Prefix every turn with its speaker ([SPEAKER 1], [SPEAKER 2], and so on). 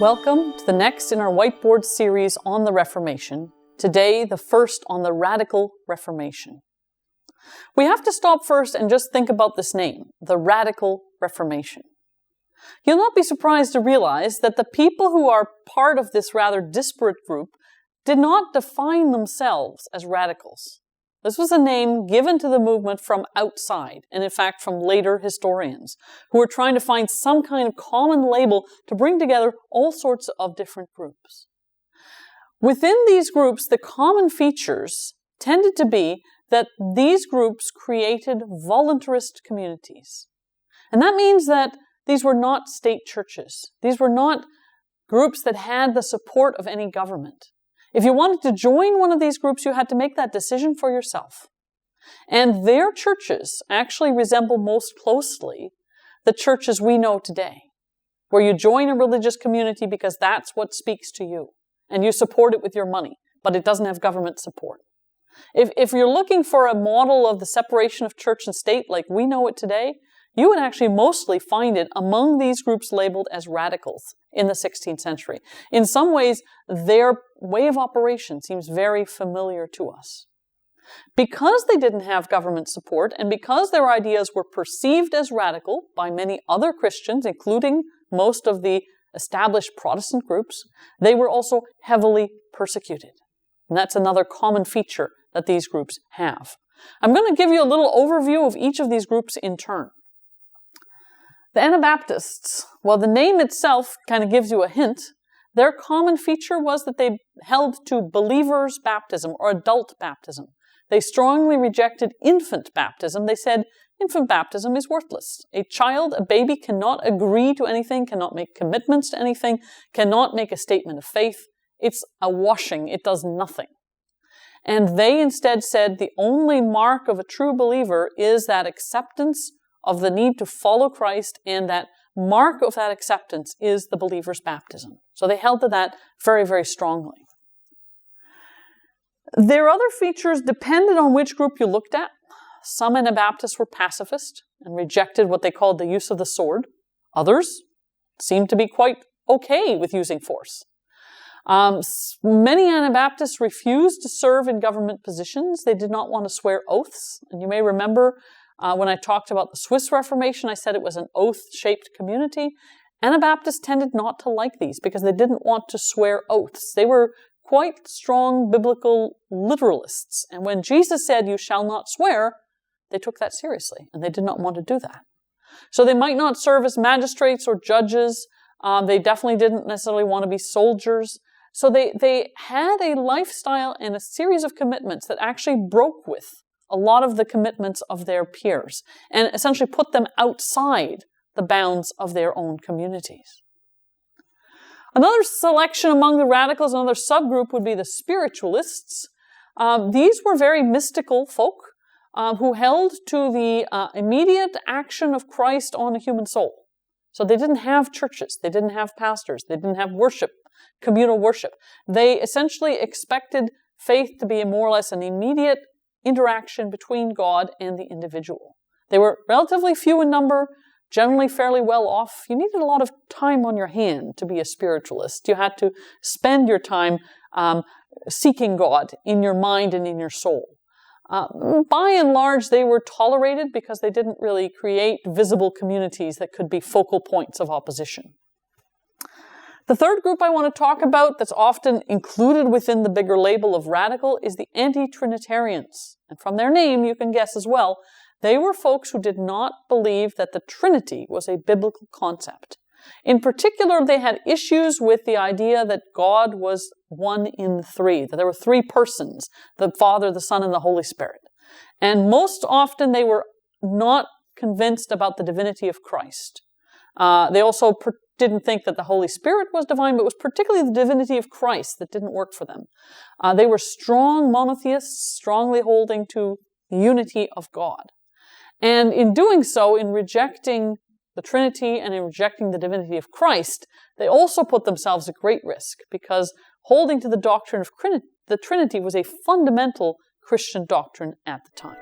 [SPEAKER 1] Welcome to the next in our whiteboard series on the Reformation. Today, the first on the Radical Reformation. We have to stop first and just think about this name, the Radical Reformation. You'll not be surprised to realize that the people who are part of this rather disparate group did not define themselves as radicals. This was a name given to the movement from outside, and in fact from later historians, who were trying to find some kind of common label to bring together all sorts of different groups. Within these groups, the common features tended to be that these groups created voluntarist communities. And that means that these were not state churches. These were not groups that had the support of any government. If you wanted to join one of these groups, you had to make that decision for yourself. And their churches actually resemble most closely the churches we know today, where you join a religious community because that's what speaks to you, and you support it with your money, but it doesn't have government support. If you're looking for a model of the separation of church and state like we know it today, you would actually mostly find it among these groups labeled as radicals in the 16th century. In some ways, their way of operation seems very familiar to us. Because they didn't have government support, and because their ideas were perceived as radical by many other Christians, including most of the established Protestant groups, they were also heavily persecuted. And that's another common feature that these groups have. I'm going to give you a little overview of each of these groups in turn. The Anabaptists, well, the name itself kind of gives you a hint. Their common feature was that they held to believers' baptism or adult baptism. They strongly rejected infant baptism. They said infant baptism is worthless. A child, a baby, cannot agree to anything, cannot make commitments to anything, cannot make a statement of faith. It's a washing. It does nothing. And they instead said the only mark of a true believer is that acceptance of the need to follow Christ, and that mark of that acceptance is the believer's baptism. So they held to that very, very strongly. Their other features depended on which group you looked at. Some Anabaptists were pacifist and rejected what they called the use of the sword. Others seemed to be quite okay with using force. Many Anabaptists refused to serve in government positions. They did not want to swear oaths. And you may remember when I talked about the Swiss Reformation, I said it was an oath-shaped community. Anabaptists tended not to like these because they didn't want to swear oaths. They were quite strong biblical literalists. And when Jesus said, "You shall not swear," they took that seriously, and they did not want to do that. So they might not serve as magistrates or judges. They definitely didn't necessarily want to be soldiers. So they had a lifestyle and a series of commitments that actually broke with a lot of the commitments of their peers and essentially put them outside the bounds of their own communities. Another selection among the radicals, another subgroup, would be the Spiritualists. These were very mystical folk who held to the immediate action of Christ on a human soul. So they didn't have churches, they didn't have pastors, they didn't have worship, communal worship. They essentially expected faith to be more or less an immediate interaction between God and the individual. They were relatively few in number, generally fairly well off. You needed a lot of time on your hand to be a spiritualist. You had to spend your time seeking God in your mind and in your soul. By and large, they were tolerated because they didn't really create visible communities that could be focal points of opposition. The third group I want to talk about that's often included within the bigger label of radical is the Anti-Trinitarians. And from their name, you can guess as well, they were folks who did not believe that the Trinity was a biblical concept. In particular, they had issues with the idea that God was one in three, that there were three persons, the Father, the Son, and the Holy Spirit. And most often they were not convinced about the divinity of Christ. They also didn't think that the Holy Spirit was divine, but it was particularly the divinity of Christ that didn't work for them. They were strong monotheists, strongly holding to the unity of God. And in doing so, in rejecting the Trinity and in rejecting the divinity of Christ, they also put themselves at great risk because holding to the doctrine of the Trinity was a fundamental Christian doctrine at the time.